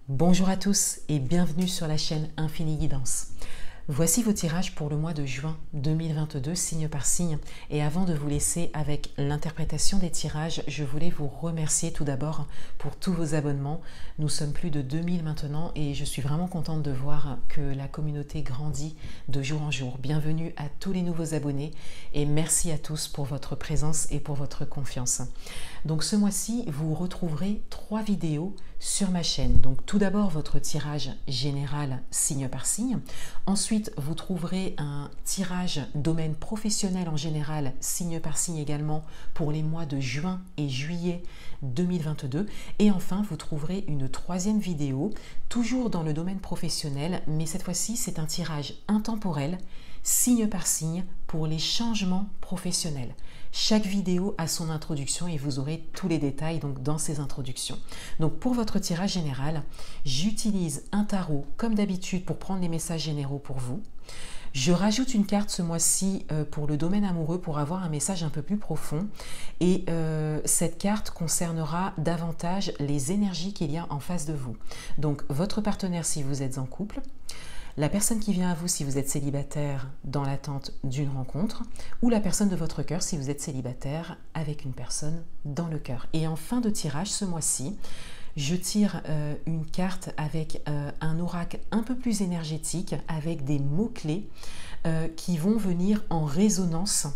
Bonjour à tous et bienvenue sur la chaîne Infini Guidance. Voici vos tirages pour le mois de juin 2022, signe par signe. Et avant de vous laisser avec l'interprétation des tirages, je voulais vous remercier tout d'abord pour tous vos abonnements. Nous sommes plus de 2000 maintenant et je suis vraiment contente de voir que la communauté grandit de jour en jour. Bienvenue à tous les nouveaux abonnés et merci à tous pour votre présence et pour votre confiance. Donc ce mois-ci, vous retrouverez 3 vidéos sur ma chaîne. Donc tout d'abord votre tirage général signe par signe. Ensuite, vous trouverez un tirage domaine professionnel en général, signe par signe également, pour les mois de juin et juillet 2022. Et enfin, vous trouverez une 3e vidéo, toujours dans le domaine professionnel, mais cette fois-ci, c'est un tirage intemporel, signe par signe, pour les changements professionnels. Chaque vidéo a son introduction et vous aurez tous les détails donc, dans ces introductions. Donc pour votre tirage général, j'utilise un tarot comme d'habitude pour prendre les messages généraux pour vous. Je rajoute une carte ce mois-ci pour le domaine amoureux pour avoir un message un peu plus profond et cette carte concernera davantage les énergies qu'il y a en face de vous. Donc votre partenaire si vous êtes en couple, la personne qui vient à vous si vous êtes célibataire dans l'attente d'une rencontre ou la personne de votre cœur si vous êtes célibataire avec une personne dans le cœur. Et en fin de tirage ce mois-ci, je tire une carte avec un oracle un peu plus énergétique avec des mots-clés qui vont venir en résonance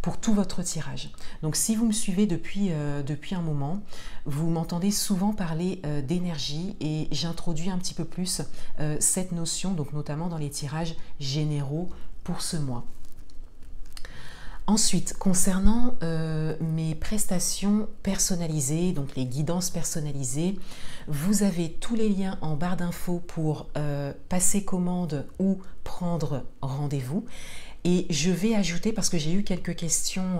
pour tout votre tirage. Donc si vous me suivez depuis un moment, vous m'entendez souvent parler d'énergie et j'introduis un petit peu plus cette notion, donc notamment dans les tirages généraux pour ce mois. Ensuite, concernant mes prestations personnalisées, donc les guidances personnalisées, vous avez tous les liens en barre d'infos pour passer commande ou prendre rendez-vous. Et je vais ajouter, parce que j'ai eu quelques questions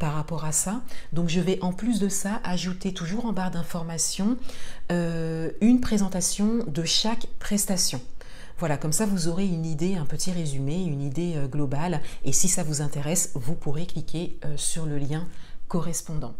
par rapport à ça, donc je vais en plus de ça ajouter toujours en barre d'informations une présentation de chaque prestation. Voilà, comme ça vous aurez une idée, un petit résumé, une idée globale. Et si ça vous intéresse, vous pourrez cliquer sur le lien correspondant.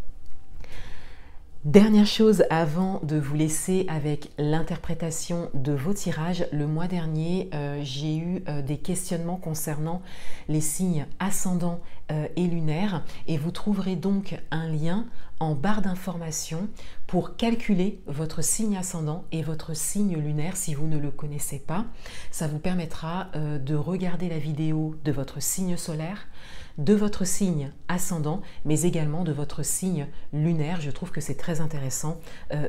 Dernière chose avant de vous laisser avec l'interprétation de vos tirages, le mois dernier j'ai eu des questionnements concernant les signes ascendants et lunaires et vous trouverez donc un lien en barre d'informations pour calculer votre signe ascendant et votre signe lunaire si vous ne le connaissez pas. Ça vous permettra de regarder la vidéo de votre signe solaire, de votre signe ascendant, mais également de votre signe lunaire. Je trouve que c'est très intéressant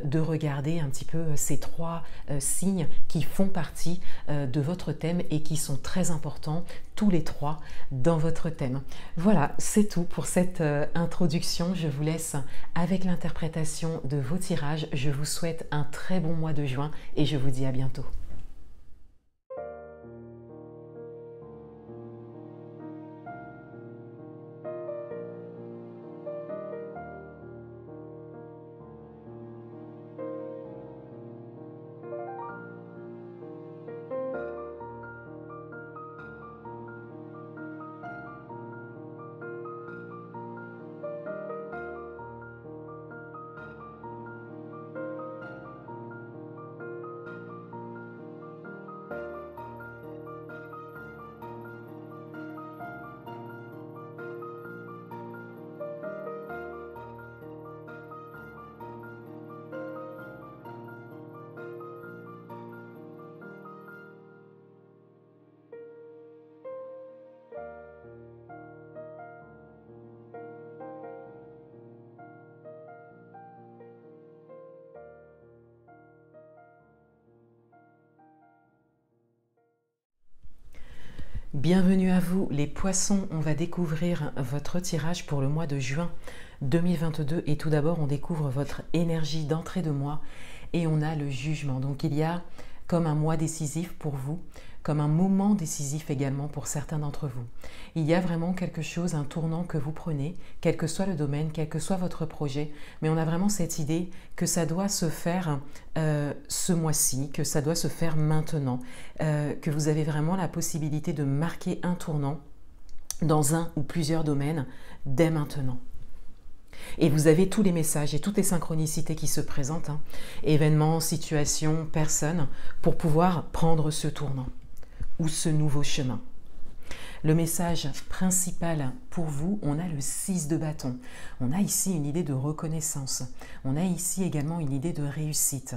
de regarder un petit peu ces 3 signes qui font partie de votre thème et qui sont très importants, tous les 3, dans votre thème. Voilà, c'est tout pour cette introduction. Je vous laisse avec l'interprétation de vos tirages. Je vous souhaite un très bon mois de juin et je vous dis à bientôt. Bienvenue à vous les poissons, on va découvrir votre tirage pour le mois de juin 2022 et tout d'abord on découvre votre énergie d'entrée de mois et on a le jugement. Donc il y a comme un mois décisif pour vous, comme un moment décisif également pour certains d'entre vous. Il y a vraiment quelque chose, un tournant que vous prenez, quel que soit le domaine, quel que soit votre projet, mais on a vraiment cette idée que ça doit se faire ce mois-ci, que ça doit se faire maintenant, que vous avez vraiment la possibilité de marquer un tournant dans un ou plusieurs domaines dès maintenant. Et vous avez tous les messages et toutes les synchronicités qui se présentent, hein, événements, situations, personnes, pour pouvoir prendre ce tournant ou ce nouveau chemin. Le message principal pour vous, on a le 6 de bâton. On a ici une idée de reconnaissance. On a ici également une idée de réussite.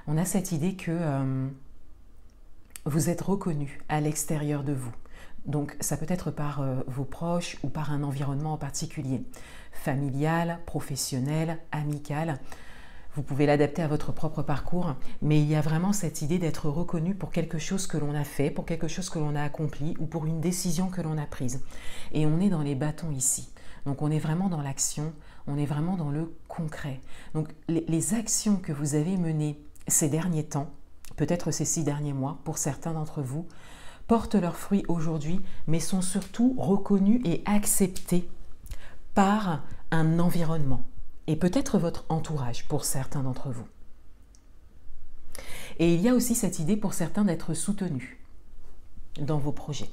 On a cette idée que vous êtes reconnu à l'extérieur de vous. Donc ça peut être par vos proches ou par un environnement en particulier. Familial, professionnel, amical. Vous pouvez l'adapter à votre propre parcours, mais il y a vraiment cette idée d'être reconnu pour quelque chose que l'on a fait, pour quelque chose que l'on a accompli ou pour une décision que l'on a prise. Et on est dans les bâtons ici. Donc on est vraiment dans l'action, on est vraiment dans le concret. Donc les actions que vous avez menées ces derniers temps, peut-être ces 6 derniers mois pour certains d'entre vous, portent leurs fruits aujourd'hui, mais sont surtout reconnues et acceptées par un environnement. Et peut-être votre entourage pour certains d'entre vous. Et il y a aussi cette idée pour certains d'être soutenus dans vos projets.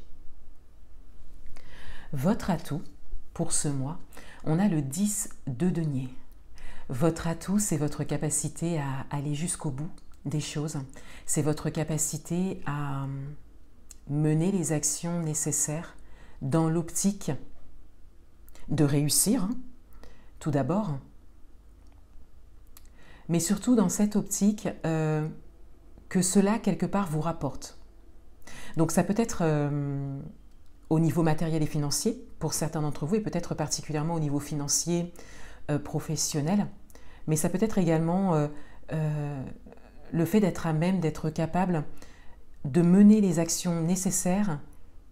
Votre atout pour ce mois, on a le 10 de denier. Votre atout, c'est votre capacité à aller jusqu'au bout des choses. C'est votre capacité à mener les actions nécessaires dans l'optique de réussir, tout d'abord, mais surtout dans cette optique que cela, quelque part, vous rapporte. Donc ça peut être au niveau matériel et financier, pour certains d'entre vous, et peut-être particulièrement au niveau financier professionnel, mais ça peut être également le fait d'être à même, d'être capable de mener les actions nécessaires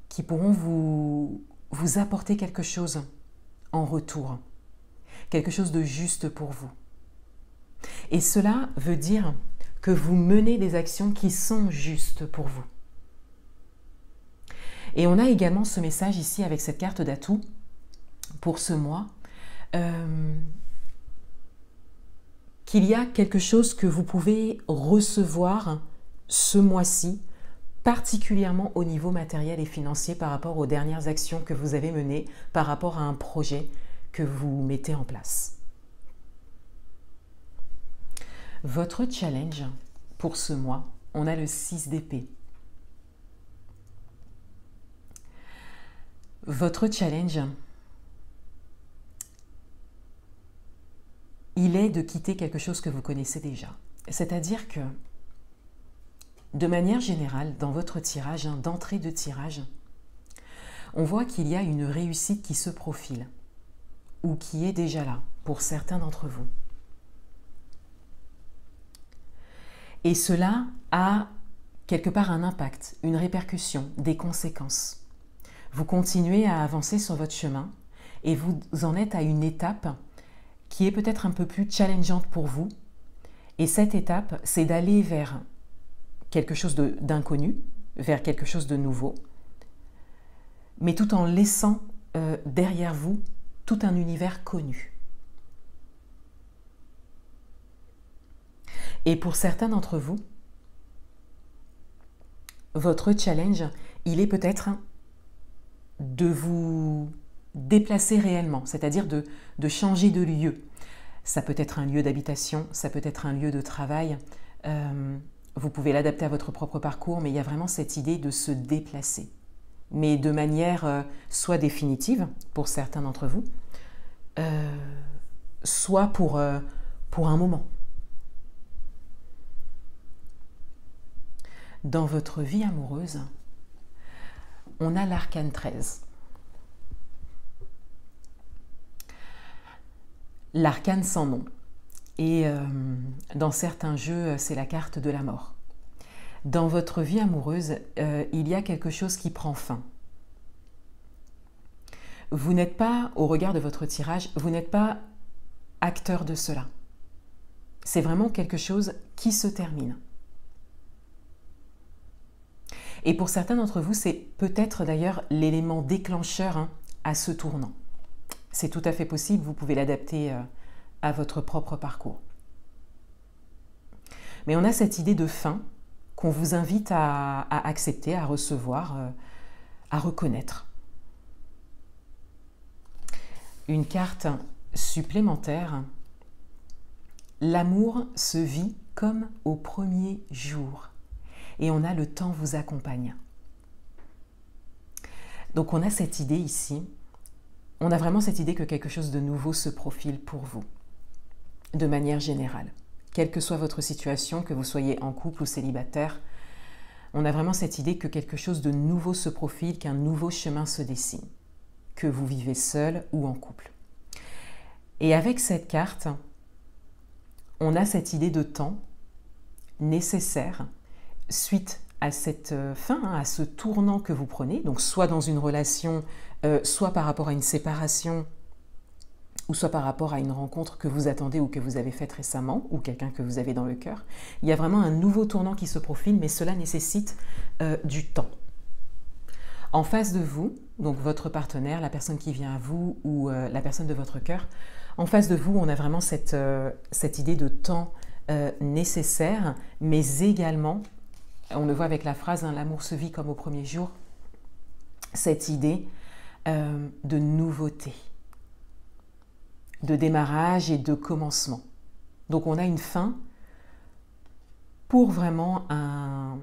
qui pourront vous apporter quelque chose en retour, quelque chose de juste pour vous. Et cela veut dire que vous menez des actions qui sont justes pour vous. Et on a également ce message ici avec cette carte d'atout pour ce mois, qu'il y a quelque chose que vous pouvez recevoir ce mois-ci, particulièrement au niveau matériel et financier par rapport aux dernières actions que vous avez menées, par rapport à un projet que vous mettez en place. Votre challenge pour ce mois, on a le 6 d'épée. Votre challenge, il est de quitter quelque chose que vous connaissez déjà. C'est-à-dire que, de manière générale, dans votre tirage, d'entrée de tirage, on voit qu'il y a une réussite qui se profile ou qui est déjà là pour certains d'entre vous. Et cela a quelque part un impact, une répercussion, des conséquences. Vous continuez à avancer sur votre chemin et vous en êtes à une étape qui est peut-être un peu plus challengeante pour vous. Et cette étape, c'est d'aller vers quelque chose d'inconnu, vers quelque chose de nouveau, mais tout en laissant derrière vous tout un univers connu. Et pour certains d'entre vous, votre challenge, il est peut-être de vous déplacer réellement, c'est-à-dire de changer de lieu. Ça peut être un lieu d'habitation, ça peut être un lieu de travail. Vous pouvez l'adapter à votre propre parcours, mais il y a vraiment cette idée de se déplacer. Mais de manière soit définitive, pour certains d'entre vous, soit pour un moment. Dans votre vie amoureuse, on a l'arcane 13. L'arcane sans nom. Et dans certains jeux, c'est la carte de la mort. Dans votre vie amoureuse, il y a quelque chose qui prend fin. Vous n'êtes pas, au regard de votre tirage, vous n'êtes pas acteur de cela. C'est vraiment quelque chose qui se termine. Et pour certains d'entre vous, c'est peut-être d'ailleurs l'élément déclencheur à ce tournant. C'est tout à fait possible, vous pouvez l'adapter à votre propre parcours. Mais on a cette idée de fin qu'on vous invite à accepter, à recevoir, à reconnaître. Une carte supplémentaire, l'amour se vit comme au premier jour et on a le temps vous accompagne. Donc on a cette idée ici, on a vraiment cette idée que quelque chose de nouveau se profile pour vous, de manière générale. Quelle que soit votre situation, que vous soyez en couple ou célibataire, on a vraiment cette idée que quelque chose de nouveau se profile, qu'un nouveau chemin se dessine, que vous vivez seul ou en couple. Et avec cette carte, on a cette idée de temps nécessaire suite à cette fin, à ce tournant que vous prenez, donc soit dans une relation, soit par rapport à une séparation, ou soit par rapport à une rencontre que vous attendez ou que vous avez faite récemment, ou quelqu'un que vous avez dans le cœur. Il y a vraiment un nouveau tournant qui se profile, mais cela nécessite du temps. En face de vous, donc votre partenaire, la personne qui vient à vous ou la personne de votre cœur, en face de vous, on a vraiment cette idée de temps nécessaire, mais également, on le voit avec la phrase hein, « l'amour se vit comme au premier jour », cette idée de nouveauté, de démarrage et de commencement. Donc on a une fin pour vraiment un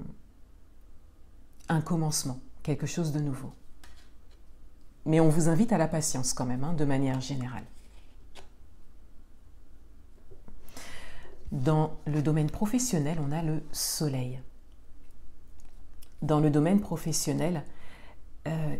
commencement, quelque chose de nouveau. Mais on vous invite à la patience quand même, hein, de manière générale. Dans le domaine professionnel, on a le soleil. Dans le domaine professionnel,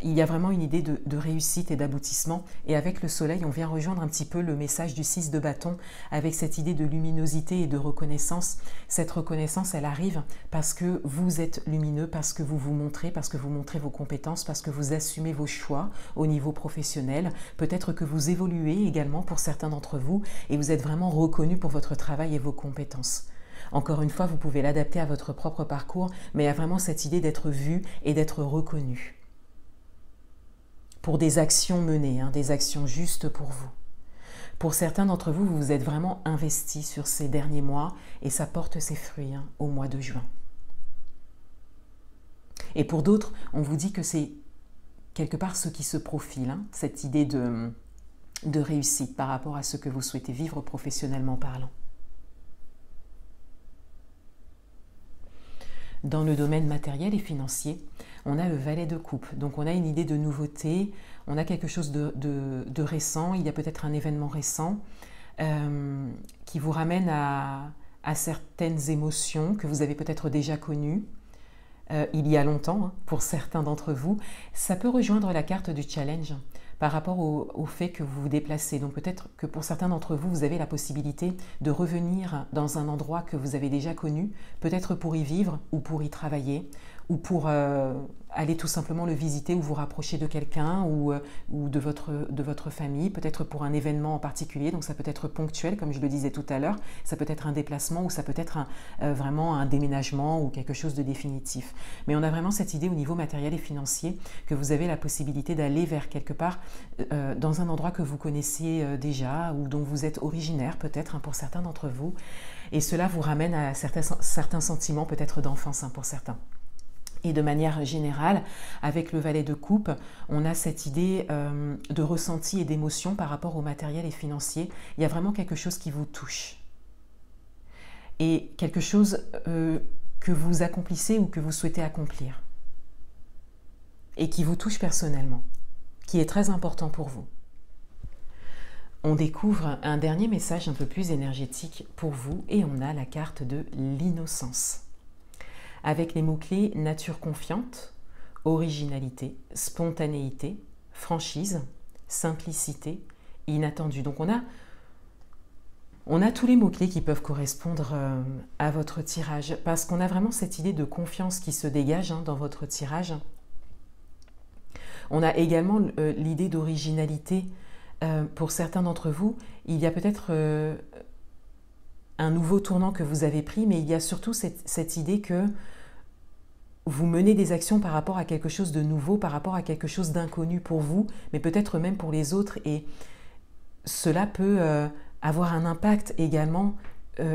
il y a vraiment une idée de réussite et d'aboutissement. Et avec le soleil, on vient rejoindre un petit peu le message du 6 de bâton avec cette idée de luminosité et de reconnaissance. Cette reconnaissance, elle arrive parce que vous êtes lumineux, parce que vous vous montrez, parce que vous montrez vos compétences, parce que vous assumez vos choix au niveau professionnel. Peut-être que vous évoluez également pour certains d'entre vous et vous êtes vraiment reconnu pour votre travail et vos compétences. Encore une fois, vous pouvez l'adapter à votre propre parcours, mais il y a vraiment cette idée d'être vu et d'être reconnu pour des actions menées, hein, des actions justes pour vous. Pour certains d'entre vous, vous vous êtes vraiment investis sur ces derniers mois et ça porte ses fruits hein, au mois de juin. Et pour d'autres, on vous dit que c'est quelque part ce qui se profile, hein, cette idée de réussite par rapport à ce que vous souhaitez vivre professionnellement parlant. Dans le domaine matériel et financier, on a le valet de coupe. Donc on a une idée de nouveauté, on a quelque chose de récent, il y a peut-être un événement récent qui vous ramène à certaines émotions que vous avez peut-être déjà connues il y a longtemps, hein, pour certains d'entre vous. Ça peut rejoindre la carte du challenge par rapport au fait que vous vous déplacez. Donc peut-être que pour certains d'entre vous, vous avez la possibilité de revenir dans un endroit que vous avez déjà connu, peut-être pour y vivre ou pour y travailler, ou pour aller tout simplement le visiter ou vous rapprocher de quelqu'un ou de votre famille, peut-être pour un événement en particulier. Donc ça peut être ponctuel, comme je le disais tout à l'heure, ça peut être un déplacement ou ça peut être vraiment un déménagement ou quelque chose de définitif. Mais on a vraiment cette idée au niveau matériel et financier que vous avez la possibilité d'aller vers quelque part dans un endroit que vous connaissiez déjà ou dont vous êtes originaire peut-être hein, pour certains d'entre vous. Et cela vous ramène à certains sentiments peut-être d'enfance hein, pour certains. Et de manière générale, avec le valet de coupe, on a cette idée de ressenti et d'émotion par rapport au matériel et financier. Il y a vraiment quelque chose qui vous touche. Et quelque chose que vous accomplissez ou que vous souhaitez accomplir. Et qui vous touche personnellement, qui est très important pour vous. On découvre un dernier message un peu plus énergétique pour vous et on a la carte de l'innocence. Avec les mots-clés nature confiante, originalité, spontanéité, franchise, simplicité, inattendu. Donc on a tous les mots-clés qui peuvent correspondre à votre tirage parce qu'on a vraiment cette idée de confiance qui se dégage hein, dans votre tirage. On a également l'idée d'originalité. Pour certains d'entre vous, il y a peut-être un nouveau tournant que vous avez pris, mais il y a surtout cette idée que vous menez des actions par rapport à quelque chose de nouveau, par rapport à quelque chose d'inconnu pour vous, mais peut-être même pour les autres. Et cela peut avoir un impact également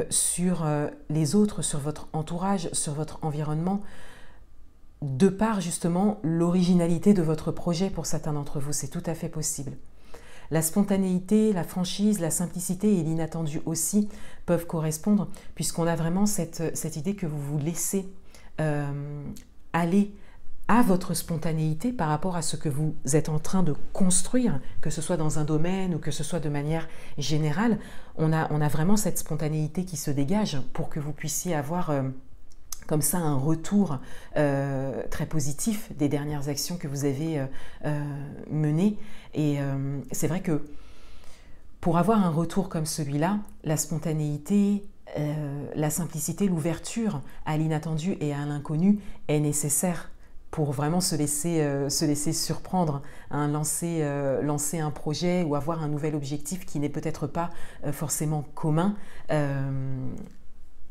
sur les autres, sur votre entourage, sur votre environnement, de par justement l'originalité de votre projet pour certains d'entre vous. C'est tout à fait possible. La spontanéité, la franchise, la simplicité et l'inattendu aussi peuvent correspondre, puisqu'on a vraiment cette idée que vous vous laissez aller à votre spontanéité par rapport à ce que vous êtes en train de construire, que ce soit dans un domaine ou que ce soit de manière générale. On a vraiment cette spontanéité qui se dégage pour que vous puissiez avoir comme ça un retour très positif des dernières actions que vous avez menées. Et c'est vrai que pour avoir un retour comme celui-là, la spontanéité, la simplicité, l'ouverture à l'inattendu et à l'inconnu est nécessaire pour vraiment se laisser surprendre, hein, lancer un projet ou avoir un nouvel objectif qui n'est peut-être pas forcément commun,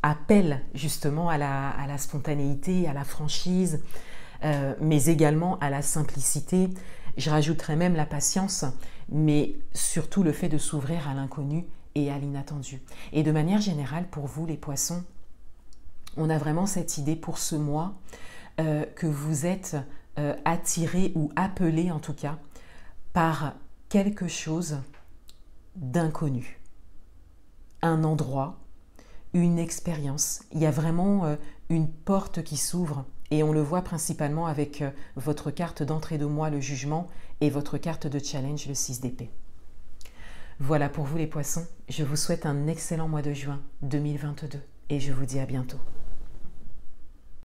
appelle justement à la spontanéité, à la franchise, mais également à la simplicité. Je rajouterais même la patience, mais surtout le fait de s'ouvrir à l'inconnu et à l'inattendu. Et de manière générale, pour vous les poissons, on a vraiment cette idée pour ce mois que vous êtes attiré ou appelé en tout cas par quelque chose d'inconnu, un endroit, une expérience. Il y a vraiment une porte qui s'ouvre et on le voit principalement avec votre carte d'entrée de mois, le jugement, et votre carte de challenge, le 6 d'épée. Voilà pour vous les poissons, je vous souhaite un excellent mois de juin 2022 et je vous dis à bientôt.